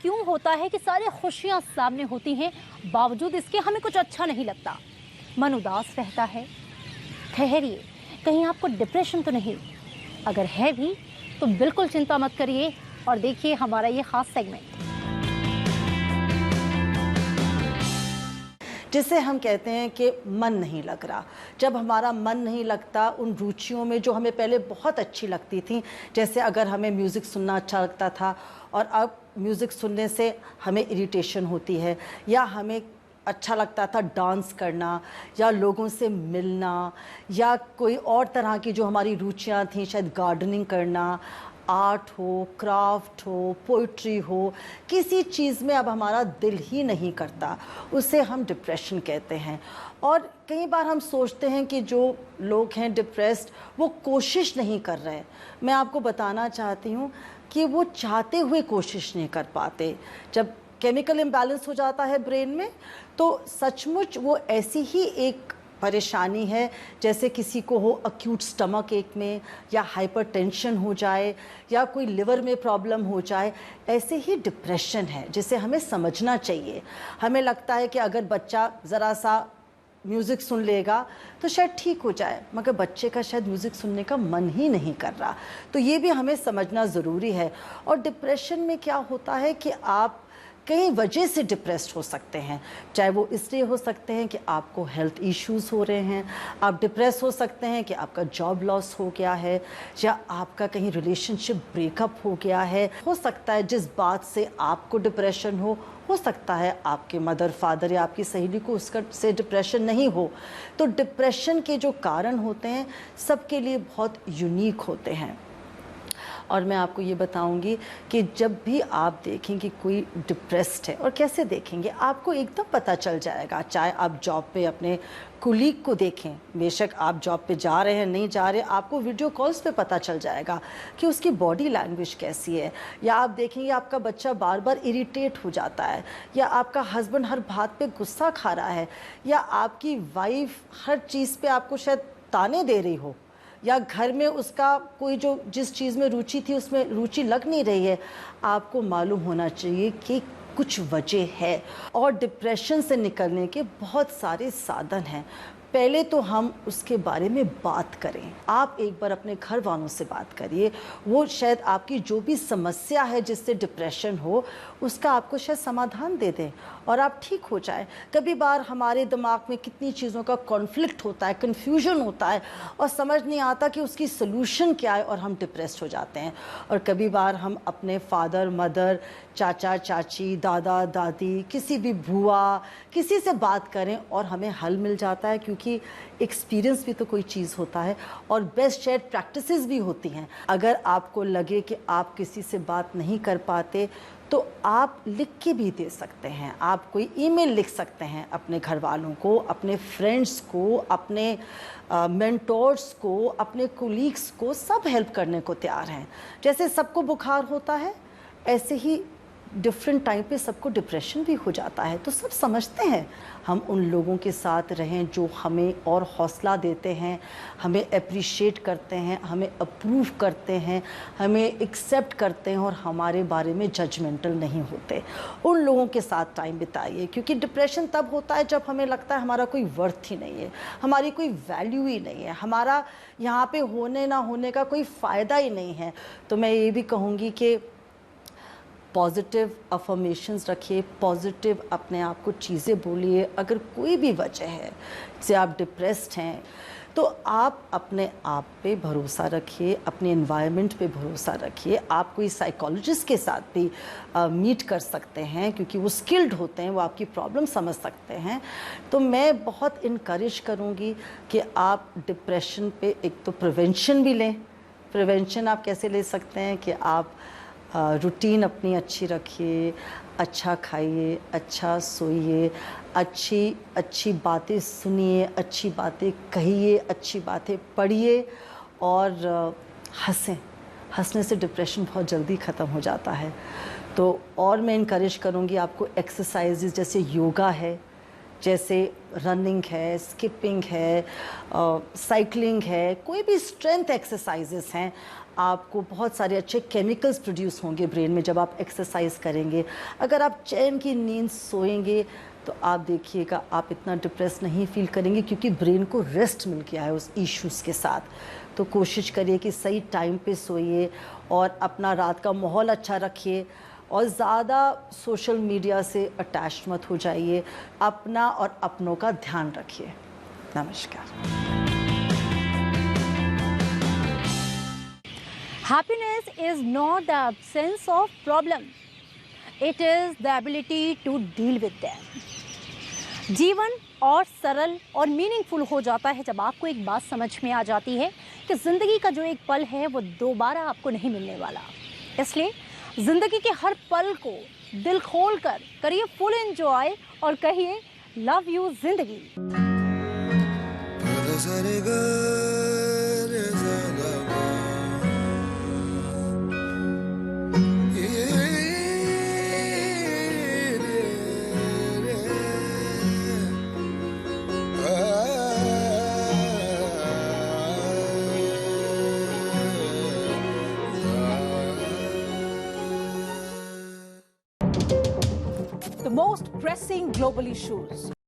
क्यों होता है कि सारी खुशियां सामने होती हैं, बावजूद इसके हमें कुछ अच्छा नहीं लगता, मन उदास रहता है? ठहरिए, कहीं आपको डिप्रेशन तो नहीं? अगर है भी तो बिल्कुल चिंता मत करिए और देखिए हमारा ये खास सेगमेंट। जिसे हम कहते हैं कि मन नहीं लग रहा। जब हमारा मन नहीं लगता उन रुचियों में जो हमें पहले बहुत अच्छी लगती थी, जैसे अगर हमें म्यूज़िक सुनना अच्छा लगता था और अब म्यूज़िक सुनने से हमें इरिटेशन होती है, या हमें अच्छा लगता था डांस करना या लोगों से मिलना, या कोई और तरह की जो हमारी रुचियां थीं, शायद गार्डनिंग करना, आर्ट हो, क्राफ्ट हो, पोइट्री हो, किसी चीज़ में अब हमारा दिल ही नहीं करता, उसे हम डिप्रेशन कहते हैं। और कई बार हम सोचते हैं कि जो लोग हैं डिप्रेस्ड वो कोशिश नहीं कर रहे। मैं आपको बताना चाहती हूँ कि वो चाहते हुए कोशिश नहीं कर पाते। जब केमिकल इम्बैलेंस हो जाता है ब्रेन में, तो सचमुच वो ऐसी ही एक परेशानी है जैसे किसी को हो अक्यूट स्टमक एक में, या हाइपरटेंशन हो जाए, या कोई लिवर में प्रॉब्लम हो जाए। ऐसे ही डिप्रेशन है जिसे हमें समझना चाहिए। हमें लगता है कि अगर बच्चा ज़रा सा म्यूज़िक सुन लेगा तो शायद ठीक हो जाए, मगर बच्चे का शायद म्यूज़िक सुनने का मन ही नहीं कर रहा। तो ये भी हमें समझना ज़रूरी है। और डिप्रेशन में क्या होता है कि आप कई वजह से डिप्रेस्ड हो सकते हैं। चाहे वो इसलिए हो सकते हैं कि आपको हेल्थ इश्यूज़ हो रहे हैं, आप डिप्रेस हो सकते हैं कि आपका जॉब लॉस हो गया है, या आपका कहीं रिलेशनशिप ब्रेकअप हो गया है। हो सकता है जिस बात से आपको डिप्रेशन हो सकता है आपके मदर फादर या आपकी सहेली को उसका से डिप्रेशन नहीं हो। तो डिप्रेशन के जो कारण होते हैं सबके लिए बहुत यूनिक होते हैं। और मैं आपको ये बताऊंगी कि जब भी आप देखें कि कोई डिप्रेस्ड है, और कैसे देखेंगे, आपको एकदम पता चल जाएगा। चाहे आप जॉब पे अपने कुलीग को देखें, बेशक आप जॉब पे जा रहे हैं नहीं जा रहे, आपको वीडियो कॉल्स पे पता चल जाएगा कि उसकी बॉडी लैंग्वेज कैसी है। या आप देखेंगे आपका बच्चा बार बार इरिटेट हो जाता है, या आपका हस्बैंड हर बात पे गुस्सा खा रहा है, या आपकी वाइफ हर चीज़ पे आपको शायद ताने दे रही हो, या घर में उसका कोई जो जिस चीज़ में रुचि थी उसमें रुचि लग नहीं रही है। आपको मालूम होना चाहिए कि कुछ वजह है। और डिप्रेशन से निकलने के बहुत सारे साधन हैं। पहले तो हम उसके बारे में बात करें। आप एक बार अपने घर वालों से बात करिए, वो शायद आपकी जो भी समस्या है जिससे डिप्रेशन हो उसका आपको शायद समाधान दे दें और आप ठीक हो जाए। कभी बार हमारे दिमाग में कितनी चीज़ों का कॉन्फ्लिक्ट होता है, कन्फ्यूजन होता है, और समझ नहीं आता कि उसकी सलूशन क्या है, और हम डिप्रेस्ड हो जाते हैं। और कभी बार हम अपने फादर मदर, चाचा चाची, दादा दादी, किसी भी बुआ, किसी से बात करें और हमें हल मिल जाता है, क्योंकि एक्सपीरियंस भी तो कोई चीज़ होता है और बेस्ट शायद प्रैक्टिसेस भी होती हैं। अगर आपको लगे कि आप किसी से बात नहीं कर पाते तो आप लिख के भी दे सकते हैं। आप कोई ईमेल लिख सकते हैं अपने घर वालों को, अपने फ्रेंड्स को, अपने मेंटोर्स को, अपने कोलीग्स को। सब हेल्प करने को तैयार हैं। जैसे सबको बुखार होता है ऐसे ही डिफरेंट टाइम पे सबको डिप्रेशन भी हो जाता है। तो सब समझते हैं। हम उन लोगों के साथ रहें जो हमें और हौसला देते हैं, हमें अप्रिशिएट करते हैं, हमें अप्रूव करते हैं, हमें एक्सेप्ट करते हैं और हमारे बारे में जजमेंटल नहीं होते। उन लोगों के साथ टाइम बिताइए, क्योंकि डिप्रेशन तब होता है जब हमें लगता है हमारा कोई वर्थ ही नहीं है, हमारी कोई वैल्यू ही नहीं है, हमारा यहाँ पे होने ना होने का कोई फ़ायदा ही नहीं है। तो मैं ये भी कहूँगी कि पॉजिटिव अफर्मेशंस रखिए, पॉजिटिव अपने आप को चीज़ें बोलिए। अगर कोई भी वजह है से आप डिप्रेस्ड हैं तो आप अपने आप पे भरोसा रखिए, अपने एनवायरनमेंट पे भरोसा रखिए। आप कोई साइकोलॉजिस्ट के साथ भी मीट कर सकते हैं, क्योंकि वो स्किल्ड होते हैं, वो आपकी प्रॉब्लम समझ सकते हैं। तो मैं बहुत इनकरेज करूँगी कि आप डिप्रेशन पे एक तो प्रिवेंशन भी लें। प्रिवेंशन आप कैसे ले सकते हैं कि आप रूटीन अपनी अच्छी रखिए, अच्छा खाइए, अच्छा सोइए, अच्छी बातें सुनिए, अच्छी बातें कहिए, अच्छी बातें पढ़िए, और हंसें। हंसने से डिप्रेशन बहुत जल्दी ख़त्म हो जाता है। तो और मैं इनकरेज करूँगी आपको एक्सरसाइजेज जैसे योगा है, जैसे रनिंग है, स्किपिंग है, साइकिलिंग है, कोई भी स्ट्रेंथ एक्सरसाइजेस हैं, آپ کو بہت سارے اچھے کیمیکلز پروڈیوس ہوں گے برین میں جب آپ ایکسرسائز کریں گے. اگر آپ چین کی نیند سوئیں گے تو آپ دیکھیے گا آپ اتنا ڈپریس نہیں فیل کریں گے کیونکہ برین کو ریسٹ مل گیا ہے اس ایشوز کے ساتھ. تو کوشش کریے کہ صحیح ٹائم پہ سوئیے اور اپنا رات کا ماحول اچھا رکھیے اور زیادہ سوشل میڈیا سے اٹیچ مت ہو جائیے. اپنا اور اپنوں کا دھیان رکھیے. نمسکار. Happiness is not the absence of problem. It is the ability to deal with them. जीवन और सरल और मीनिंगफुल हो जाता है जब आपको एक बात समझ में आ जाती है कि ज़िंदगी का जो एक पल है वो दोबारा आपको नहीं मिलने वाला. इसलिए ज़िंदगी के हर पल को दिल खोल कर करिए फुल एंजॉय और कहिए लव यू ज़िंदगी. The most pressing global issues.